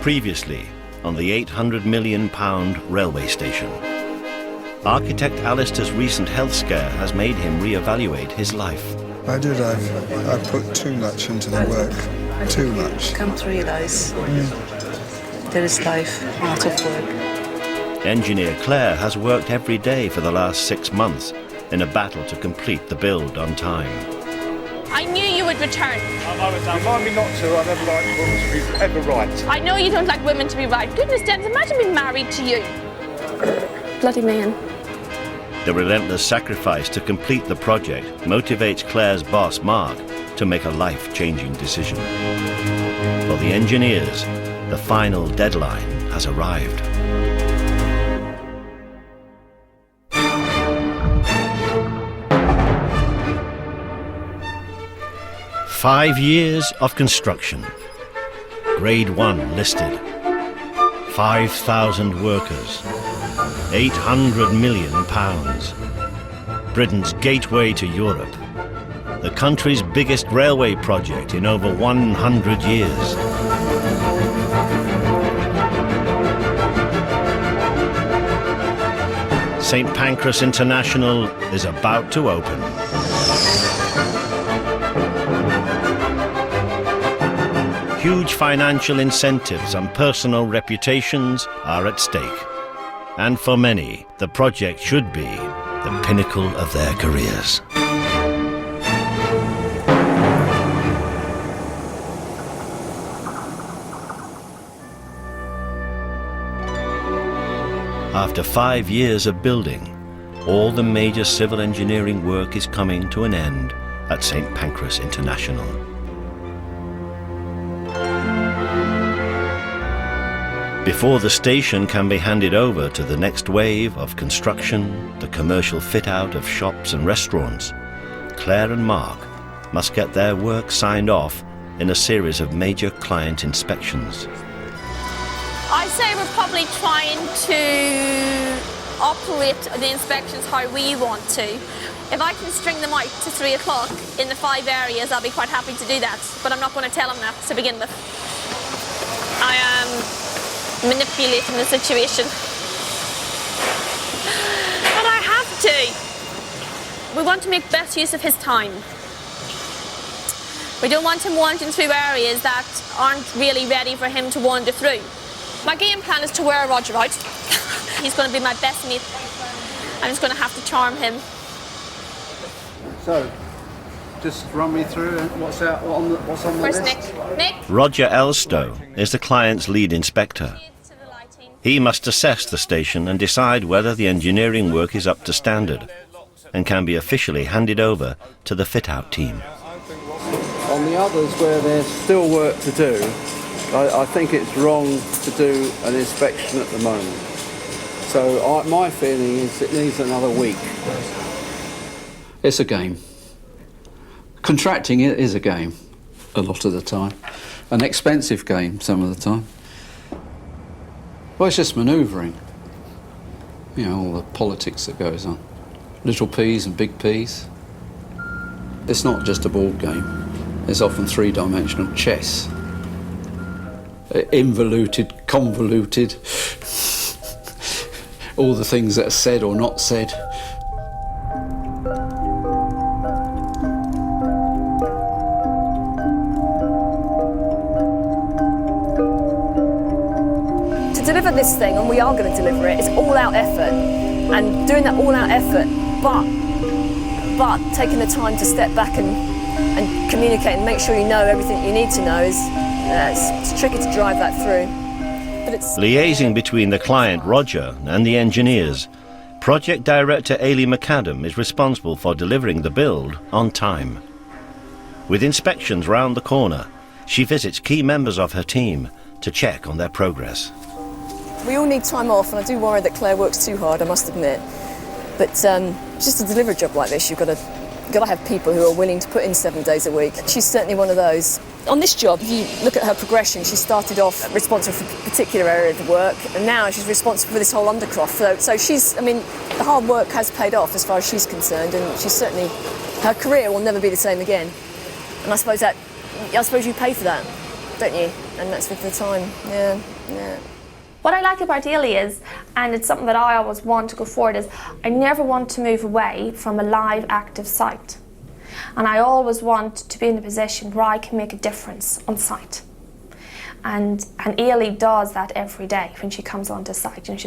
previously on the £800 million railway station. Architect Alistair's recent health scare has made him re-evaluate his life. I did. I put too much into the work. Too much. Come to realise there is life out of work. Engineer Claire has worked every day for the last 6 months in a battle to complete the build on time. I knew you would return. Remind me not to. I never like women to be ever right. I know you don't like women to be right. Goodness, Dennis, imagine being married to you. Bloody man. The relentless sacrifice to complete the project motivates Claire's boss, Mark, to make a life-changing decision. For the engineers, the final deadline has arrived. "5 years of construction. Grade 1 listed. 5,000 workers. £800 million. Britain's gateway to Europe. The country's biggest railway project in over 100 years. St. Pancras International is about to open. Huge financial incentives and personal reputations are at stake. And for many, the project should be the pinnacle of their careers. After 5 years of building, all the major civil engineering work is coming to an end at St. Pancras International. Before the station can be handed over to the next wave of construction, the commercial fit-out of shops and restaurants, Claire and Mark must get their work signed off in a series of major client inspections. I say we're probably trying to operate the inspections how we want to. If I can string them out to 3 o'clock in the 5 areas, I'll be quite happy to do that. But I'm not going to tell them that to begin with. I am manipulating the situation. But I have to. We want to make best use of his time. We don't want him wandering through areas that aren't really ready for him to wander through. My game plan is to wear Roger out. He's going to be my best mate. I'm just going to have to charm him. So, just run me through what's on the Where's list. Nick? Roger Elstow is the client's lead inspector. He must assess the station and decide whether the engineering work is up to standard and can be officially handed over to the fit-out team. On the others where there's still work to do, I think it's wrong to do an inspection at the moment. So my feeling is it needs another week. It's a game. Contracting is a game a lot of the time. An expensive game some of the time. Well, it's just manoeuvring. You know, all the politics that goes on. Little P's and big P's. It's not just a board game. It's often three-dimensional chess. Involuted, convoluted, all the things that are said or not said. To deliver this thing, and we are going to deliver it, it's all-out effort. And doing that all-out effort, but taking the time to step back and communicate and make sure you know everything you need to know is it's tricky to drive that through. But it's Liaising between the client, Roger, and the engineers, Project Director Ailey McAdam is responsible for delivering the build on time. With inspections round the corner, she visits key members of her team to check on their progress. we all need time off, and I do worry that Claire works too hard, I must admit. But just to deliver a job like this, you've got to have people who are willing to put in 7 days a week. She's certainly one of those. On this job, if you look at her progression, she started off responsible for a particular area of the work, and now she's responsible for this whole undercroft. So she's, I mean, the hard work has paid off as far as she's concerned, and she's certainly, her career will never be the same again. And I suppose you pay for that. don't you? And that's with the time. Yeah, yeah. What I like about Ely is, and it's something that I always want to go forward, is I never want to move away from a live, active site. And I always want to be in a position where I can make a difference on site. And Ely does that every day when she comes onto site. You know,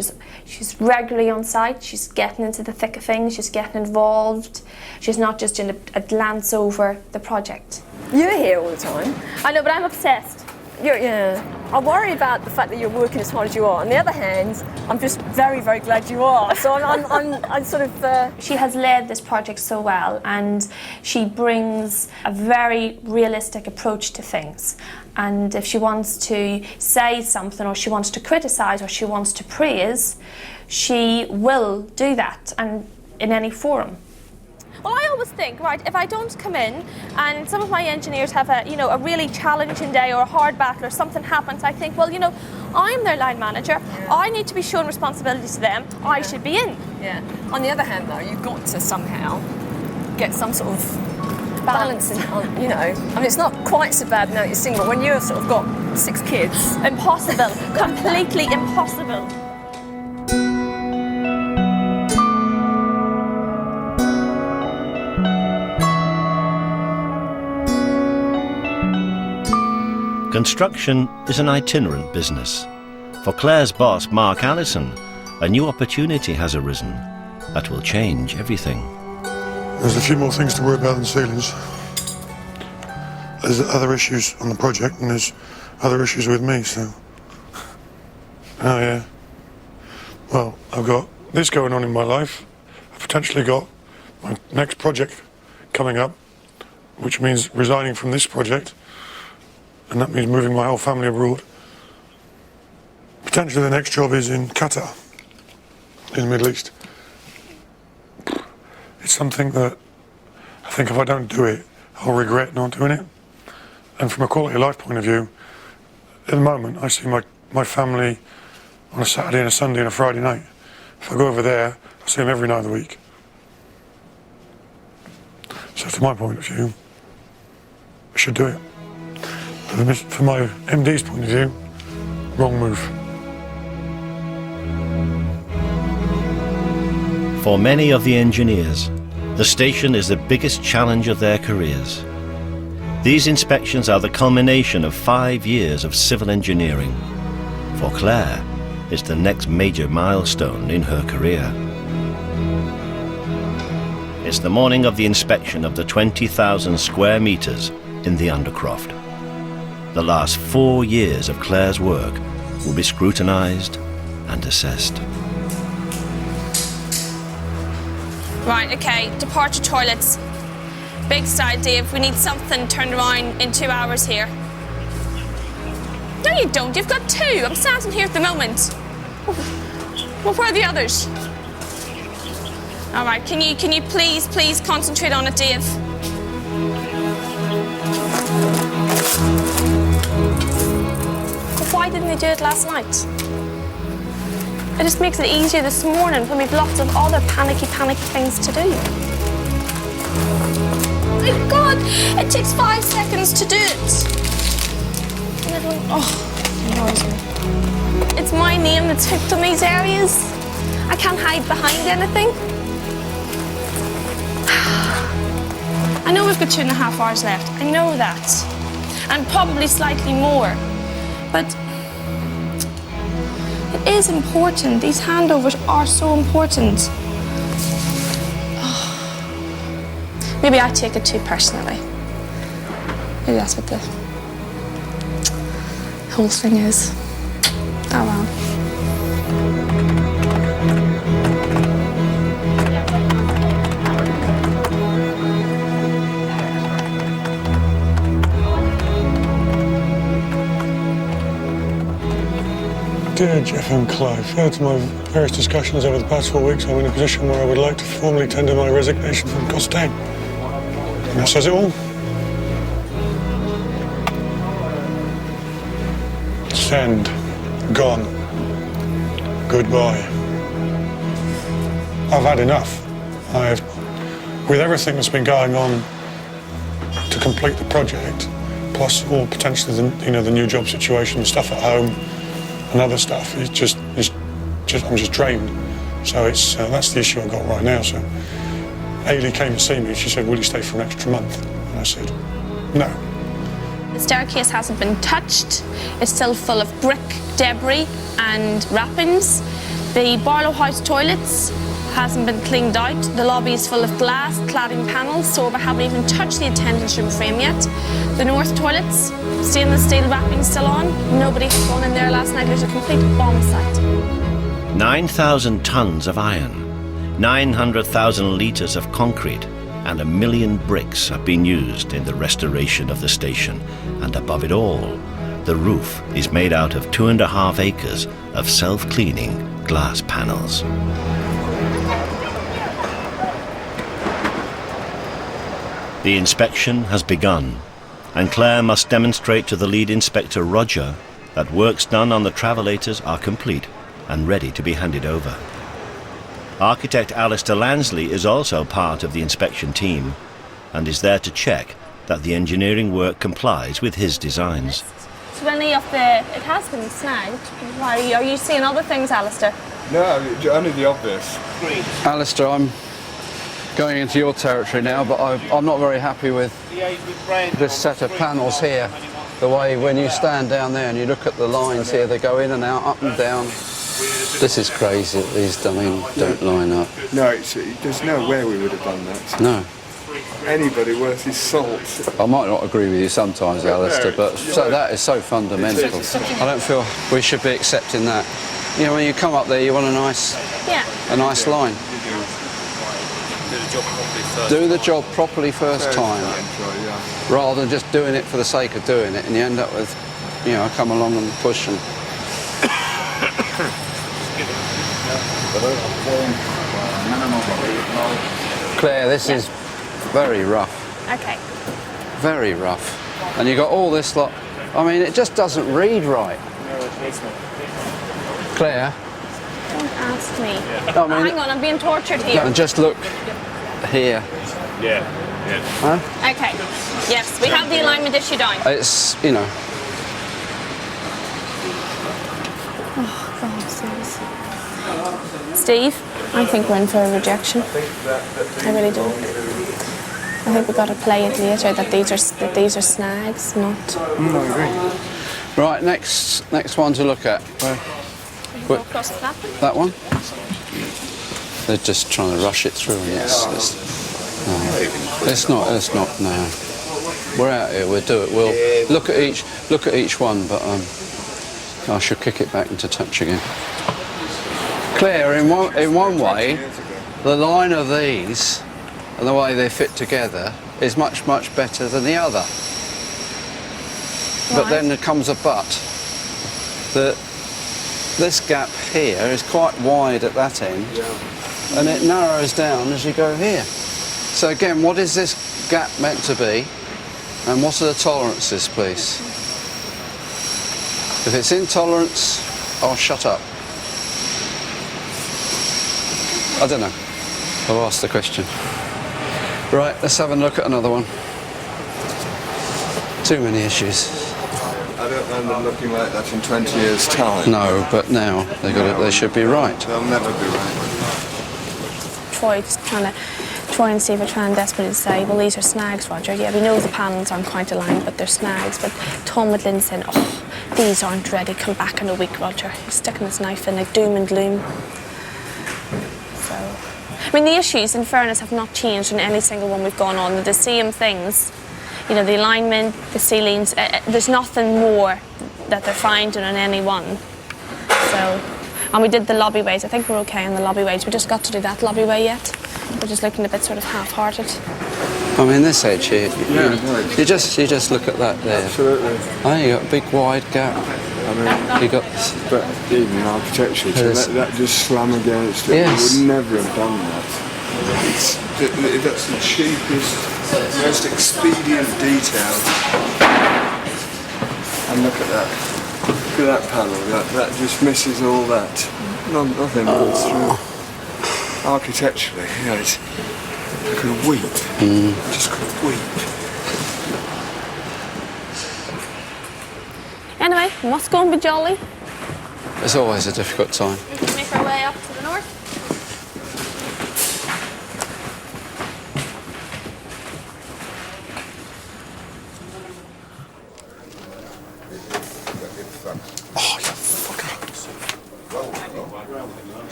she's regularly on site, she's getting into the thick of things, she's getting involved. She's not just in a glance over the project. You're here all the time. I know, but I'm obsessed. Yeah. I worry about the fact that you're working as hard as you are. On the other hand, I'm just very, very glad you are. So I'm sort of... She has led this project so well, and she brings a very realistic approach to things. And if she wants to say something, or she wants to criticise, or she wants to praise, she will do that, and in any forum. Well, I always think, right, if I don't come in and some of my engineers have a really challenging day or a hard battle or something happens, I think, well, I'm their line manager. Yeah. I need to be showing responsibility to them. Yeah. I should be in. Yeah. On the other hand, though, you've got to somehow get some sort of balance in, I mean, it's not quite so bad now you're single, but when you've sort of got 6 kids. Impossible. Completely impossible. Construction is an itinerant business. For Claire's boss, Mark Allison, a new opportunity has arisen that will change everything. There's a few more things to worry about than ceilings. There's other issues on the project, and there's other issues with me, so... Oh, yeah. Well, I've got this going on in my life. I've potentially got my next project coming up, which means resigning from this project. And that means moving my whole family abroad. Potentially the next job is in Qatar, in the Middle East. It's something that I think if I don't do it, I'll regret not doing it. And from a quality of life point of view, at the moment I see my family on a Saturday and a Sunday and a Friday night. If I go over there, I see them every night of the week. So from my point of view, I should do it. From my MD's point of view, wrong move. For many of the engineers, the station is the biggest challenge of their careers. These inspections are the culmination of 5 years of civil engineering. For Claire, it's the next major milestone in her career. It's the morning of the inspection of the 20,000 square metres in the Undercroft. The last 4 years of Claire's work will be scrutinised and assessed. Right, okay, departure toilets. Big style, Dave. We need something turned around in 2 hours here. No, you don't. You've got 2. I'm standing here at the moment. Well, where are the others? All right, can you please concentrate on it, Dave? Why didn't they do it last night? It just makes it easier this morning when we've lots of other panicky things to do. My God, it takes 5 seconds to do it. And everyone, it annoys me. It's my name that's hooked on these areas. I can't hide behind anything. I know we've got 2.5 hours left. I know that. And probably slightly more. But it is important. These handovers are so important. Maybe I take it too personally. Maybe that's what the whole thing is. Oh well. Dear Jeff and Clive, further to my various discussions over the past 4 weeks, I'm in a position where I would like to formally tender my resignation from Costain. And that says it all. Send. Gone. Goodbye. I've had enough. With everything that's been going on to complete the project, plus all potentially the new job situation, the stuff at home, and other stuff. I'm just drained. So that's the issue I've got right now. So Ailey came to see me. She said, "Will you stay for an extra month?" And I said, "No." The staircase hasn't been touched. It's still full of brick, debris and wrappings. The Barlow House toilets hasn't been cleaned out. The lobby is full of glass cladding panels, so we haven't even touched the attendance room frame yet. The north toilets, stainless steel wrapping still on. Nobody has gone in there last night. There's a complete bomb site. 9,000 tons of iron, 900,000 litres of concrete, and 1 million bricks have been used in the restoration of the station. And above it all, the roof is made out of 2.5 acres of self-cleaning glass panels. The inspection has begun, and Claire must demonstrate to the lead inspector, Roger, that works done on the travelators are complete and ready to be handed over. Architect Alistair Lansley is also part of the inspection team and is there to check that the engineering work complies with his designs. So any of it has been snagged. Why are you seeing other things, Alistair? No, only the obvious. Alistair, I'm going into your territory now, but I'm not very happy with this set of panels here. The way when you stand down there and you look at the lines here, they go in and out, up and down. This is crazy. These don't line up. No, there's no way we would have done that. No. Anybody worth his salt. I might not agree with you sometimes, Alistair, but that is so fundamental. I don't feel we should be accepting that. You know, when you come up there, you want a nice line. Do the job properly first time, rather than just doing it for the sake of doing it, and you end up with, you know, come along and push and. Claire, this is very rough. Okay. Very rough. And you got all this lot. I mean, it just doesn't read right. Claire. Don't ask me. I mean, hang on, I'm being tortured here. And just look here. Yeah. Huh? Okay. Yes, we have the alignment issue down. It's, you know. Oh, God, serious. Steve, I think we're in for a rejection. I really do. I think we've got to play it later that these are snags, not. I agree. Right, next one to look at. Go across the platform. That one? They're just trying to rush it through, and it's not. No, we're out here. We'll do it. We'll look at each one, but I should kick it back into touch again. Claire, in one way, the line of these and the way they fit together is much better than the other. But then there comes a but. This gap here is quite wide at that end, and it narrows down as you go here. So again, what is this gap meant to be, and what are the tolerances, please? If it's intolerance, I'll shut up. I don't know. I've asked the question. Right, let's have a look at another one. Too many issues. I don't mind them looking like that in 20 years' time. No, but now they should be right. They'll never be right. Troy's try and see if we're trying desperately to say, well, these are snags, Roger. Yeah, we know the panels aren't quite aligned, but they're snags. But Tom with Lynn saying, oh, these aren't ready, come back in a week, Roger. He's sticking his knife in like doom and gloom. So, I mean, the issues, in fairness, have not changed in any single one we've gone on. They're the same things. You know, the alignment, the ceilings, there's nothing more that they're finding on any one. So, and we did the lobbyways. I think we're okay on the lobbyways. We just got to do that lobbyway yet. We're just looking a bit sort of half-hearted. I mean, this edge here, you just look at that there. Absolutely. Oh, you got a big wide gap. I mean, you got. But even in architecture, to let that just slam against it, yes. We would never have done that. That's the cheapest, most expedient detail. And look at that. Look at that panel. That just misses all that. Nothing goes through. Architecturally, you know, I could weep. I just could weep. Anyway, we must go and be jolly. It's always a difficult time. Make our way up to the north.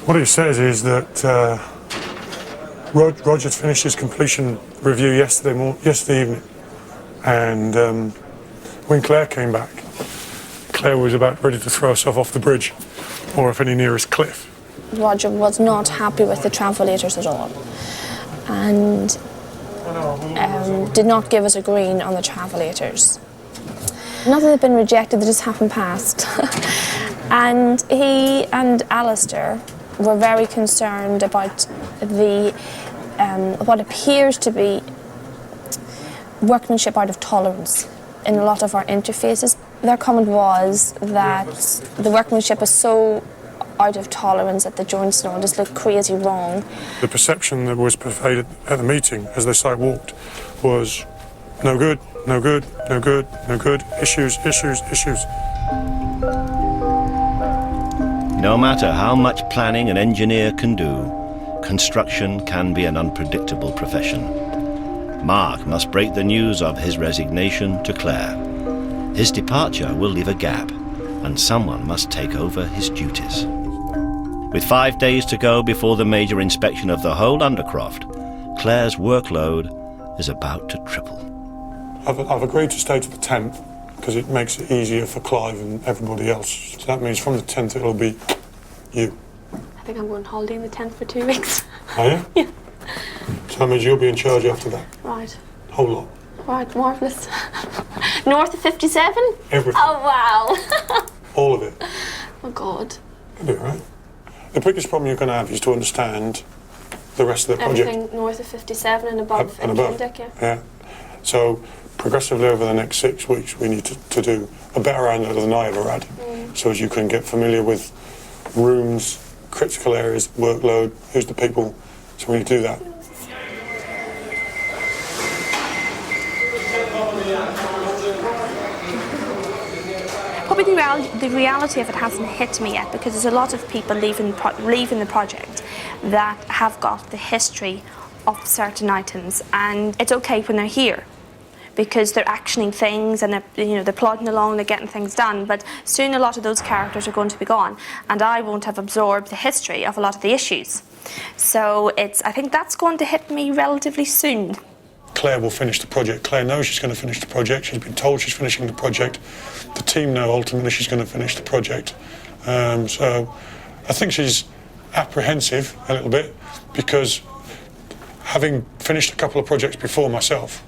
What he says is that Roger's finished his completion review yesterday evening, and when Claire came back, Claire was about ready to throw herself off the bridge, or off any nearest cliff. Roger was not happy with the travelators at all, and did not give us a green on the travelators. Not that they've been rejected, they just haven't passed. And he and Alistair were very concerned about the what appears to be workmanship out of tolerance in a lot of our interfaces. Their comment was that the workmanship is so out of tolerance that the joints and all just look crazy wrong. The perception that was pervaded at the meeting as the site walked was no good, no good, no good, no good, issues, issues, issues. No matter how much planning an engineer can do, construction can be an unpredictable profession. Mark must break the news of his resignation to Claire. His departure will leave a gap, and someone must take over his duties. With 5 days to go before the major inspection of the whole Undercroft, Claire's workload is about to triple. I've agreed to stay to the 10th because it makes it easier for Clive and everybody else. So that means from the 10th it'll be you. I think I'm going on holiday in the 10th for 2 weeks. Are you? Yeah. So that means you'll be in charge after that? Right. Whole lot? Right, marvellous. North of 57? Everything. Oh, wow. All of it. Oh, God. You'll be all right. The biggest problem you're going to have is to understand the rest of the project. Everything north of 57 and above. And above. Yeah. So progressively over the next 6 weeks we need to do a better handle than I ever had. So as you can get familiar with rooms, critical areas, workload, who's the people, so we need to do that. Probably the reality of it hasn't hit me yet, because there's a lot of people leaving the project that have got the history of certain items, and it's okay when they're here because they're actioning things and they're plodding along, they're getting things done, but soon a lot of those characters are going to be gone, and I won't have absorbed the history of a lot of the issues. So I think that's going to hit me relatively soon. Claire will finish the project. Claire knows she's going to finish the project. She's been told she's finishing the project. The team know ultimately she's going to finish the project. So I think she's apprehensive a little bit because having finished a couple of projects before myself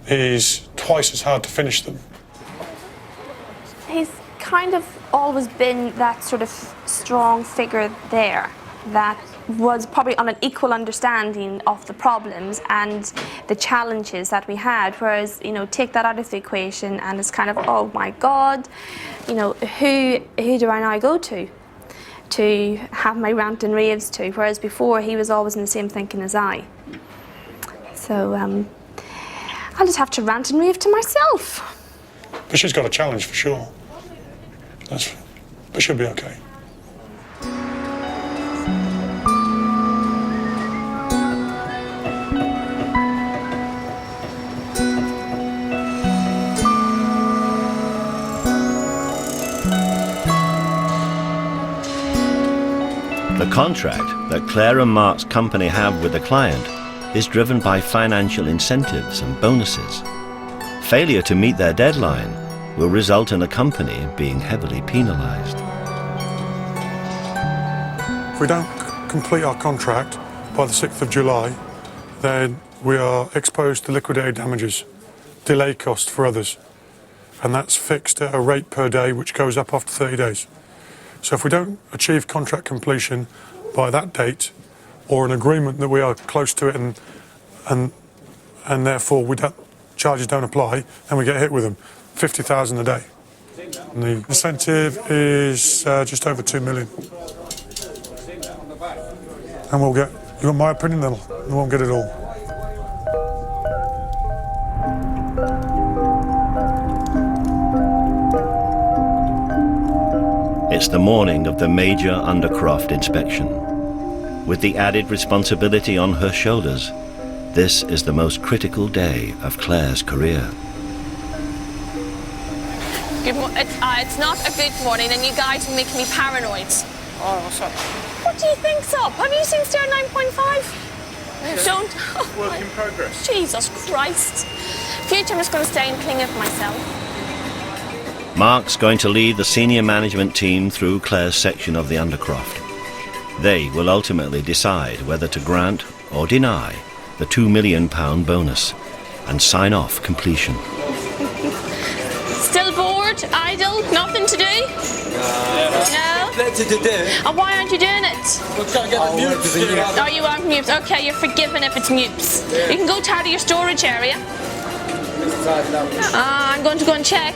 is twice as hard to finish them. He's kind of always been that sort of strong figure there that was probably on an equal understanding of the problems and the challenges that we had, whereas, take that out of the equation and it's kind of, oh my God, who do I now go to have my rant and raves to, whereas before he was always in the same thinking as I. So I'll just have to rant and rave to myself. But she's got a challenge for sure. But she'll be okay. The contract that Claire and Mark's company have with the client is driven by financial incentives and bonuses. Failure to meet their deadline will result in the company being heavily penalised. If we don't complete our contract by the 6th of July, then we are exposed to liquidated damages, delay costs for others, and that's fixed at a rate per day which goes up after 30 days. So if we don't achieve contract completion by that date, or an agreement that we are close to it and therefore charges don't apply, then we get hit with them. 50,000 a day. And the incentive is just over 2 million. And we'll get, you want my opinion, then we won't get it all. It's the morning of the major undercroft inspection. With the added responsibility on her shoulders, this is the most critical day of Claire's career. It's not a good morning, and you guys are making me paranoid. Oh, sorry. What do you think's up? Have you seen Stair 9.5? Don't. Work in progress. Jesus Christ. Future, I'm just going to stay and clean it for myself. Mark's going to lead the senior management team through Claire's section of the undercroft. They will ultimately decide whether to grant or deny the £2 million bonus and sign off completion. Still bored? Idle? Nothing to do? No? Plenty to do. And why aren't you doing it? We're trying to get the mutes. Oh, you want mupes? Okay, you're forgiven if it's mupes. Yeah. You can go tidy your storage area. I'm going to go and check.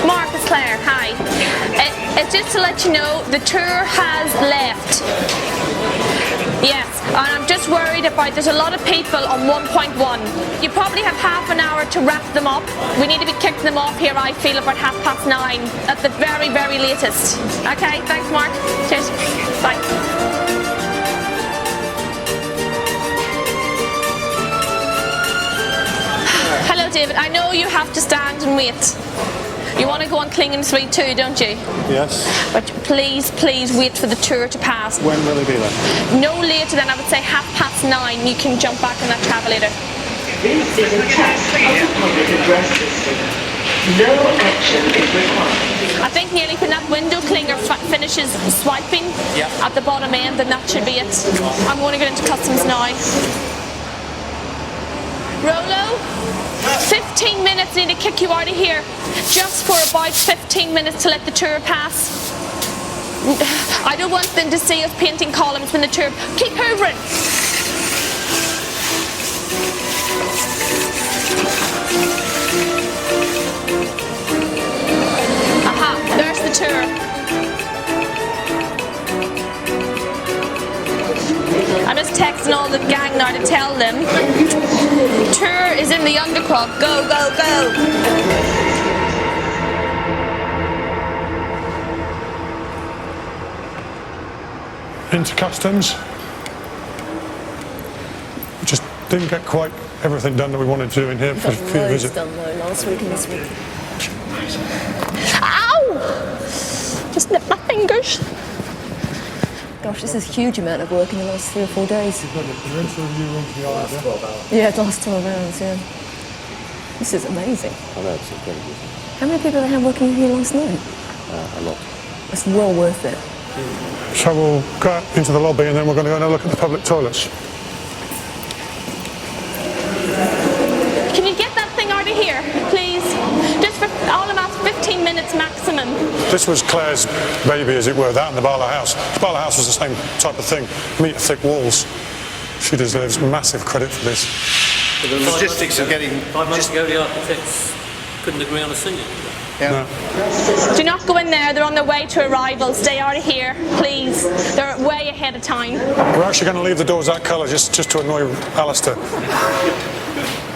Marcus, Claire, hi. It's just to let you know the tour has left. Yes, and I'm just worried about there's a lot of people on 1.1. You probably have half an hour to wrap them up. We need to be kicking them off here, I feel, about 9:30 at the very, very latest. Okay, thanks, Mark. Cheers. Bye. Hello, David. I know you have to stand and wait. You want to go on Clingham Street too, don't you? Yes. But please, please wait for the tour to pass. When will it be then? No later than, I would say, 9:30. You can jump back on that travelator. This is a test of the public address system. No action is required. I think nearly when that window clinger finishes swiping at the bottom end, then that should be it. I'm going to get into customs now. Rolo? 15 minutes, need to kick you out of here. Just for about 15 minutes to let the tour pass. I don't want them to see us painting columns when the tour... Keep hoovering! Aha, there's the tour. I'm just texting all the gang now to tell them tour is in the undercroft. Go, go, go. Into customs. We just didn't get quite everything done that we wanted to do in here for the visit. Done though, last week and this week. Ow! Just nipped my fingers. Gosh, this is a huge amount of work in the last 3 or 4 days. Yeah, the last 12 hours, yeah. This is amazing. I know, it's incredible. How many people did they have working here last night? A lot. It's well worth it. So we'll go out into the lobby and then we're going to go and have a look at the public toilets. Can you get that thing out of here, please? Just for all I'm asking, 15 minutes maximum. This was Claire's baby, as it were, that and the Barlow House. The Barlow House was the same type of thing, metre-thick walls. She deserves massive credit for this. But the logistics of getting... 5 months ago, the architects couldn't agree on a ceiling. Yeah. No. Do not go in there, they're on their way to arrival. Stay out of here, please. They're way ahead of time. We're actually going to leave the doors that colour just to annoy Alistair.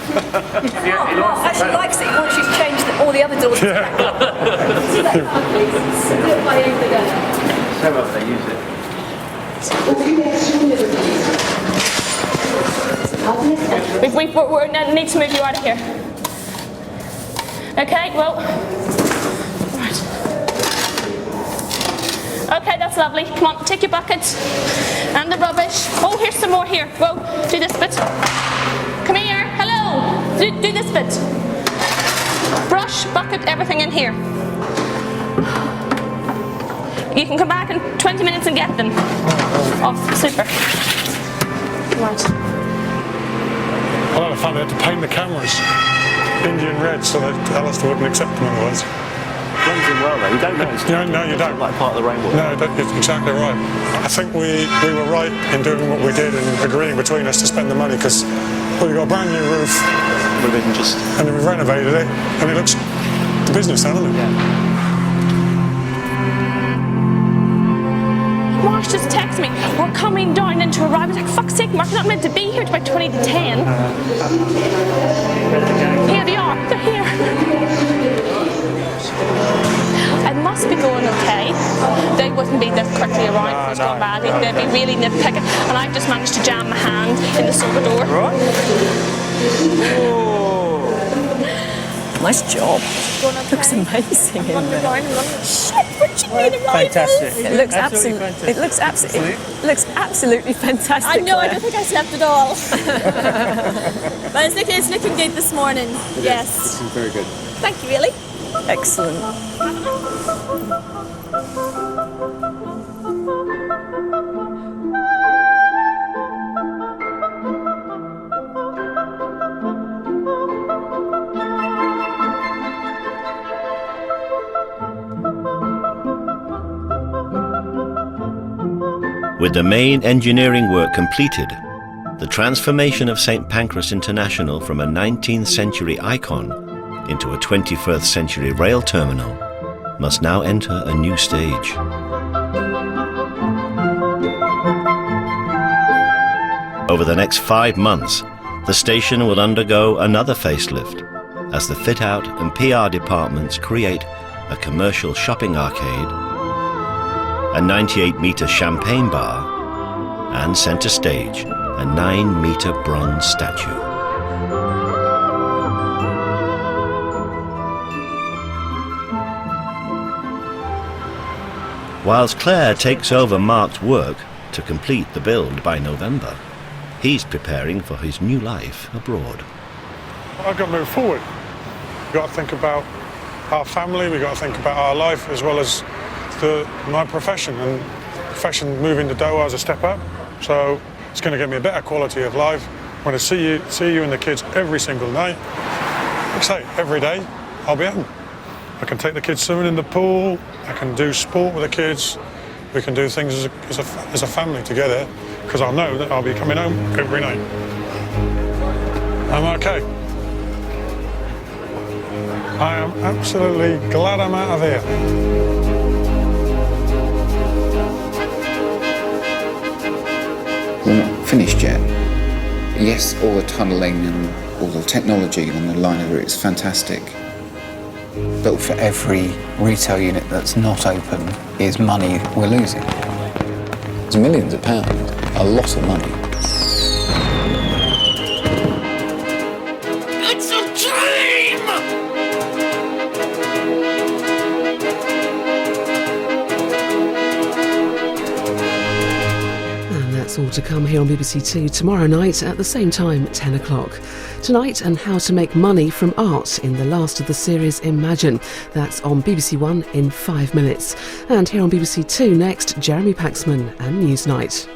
Mark actually likes it once you've changed all the other doors. Yeah. Do that, please. Do it by the end of the day. So well they use it. We need to move you out of here. Okay, well. Right. Okay, that's lovely. Come on, take your buckets and the rubbish. Oh, here's some more here. Whoa, do this bit. Come here. Hello. Do this bit. Brush, bucket, everything in here. You can come back in 20 minutes and get them. Oh, super. Right. A lot of fun. They had to paint the cameras Indian red so that Alistair wouldn't accept them otherwise. Blends in well though, you don't know. No, you don't. Like part of the rainbow. No, it's exactly right. I think we were right in doing what we did and agreeing between us to spend the money because we've got a brand new roof and we've renovated it and it looks the business now, doesn't it? Yeah. Marsh just texted me, we're coming down into a ride. I was like, fuck's sake, Mark, you're not meant to be here till about 20 to 10. Here they are, they're here. It must be going okay. They wouldn't be this quickly around if it's gone badly. They'd be really nitpicking. And I've just managed to jam my hand in the silver door. Nice job. Looks amazing in there. Shit, what you mean about Fantastic. It looks absolutely fantastic. I know, I Claire. don't think I slept at all. But it's looking good this morning. Yes. It's very good. Thank you, really. Excellent. With the main engineering work completed, the transformation of St. Pancras International from a 19th century icon into a 21st century rail terminal must now enter a new stage. Over the next 5 months, the station will undergo another facelift as the fit-out and PR departments create a commercial shopping arcade, a 98-metre champagne bar, and centre stage, a 9-metre bronze statue. Whilst Claire takes over Mark's work to complete the build by November, he's preparing for his new life abroad. I've got to move forward. We've got to think about our family, we've got to think about our life as well as my profession. And profession moving to Doha as a step up, so it's going to give me a better quality of life. I want to see you and the kids every single night. Like I say, every day I'll be home. I can take the kids swimming in the pool, I can do sport with the kids, we can do things as a family together, because I'll know that I'll be coming home every night. I'm okay. I am absolutely glad I'm out of here. We're not finished yet. Yes, all the tunnelling and all the technology on the liner route is fantastic. But for every retail unit that's not open is money we're losing. It's millions of pounds, a lot of money. It's a dream! And that's all to come here on BBC Two tomorrow night at the same time, 10 o'clock. Tonight, and how to make money from art in the last of the series Imagine. That's on BBC One in 5 minutes. And here on BBC Two next, Jeremy Paxman and Newsnight.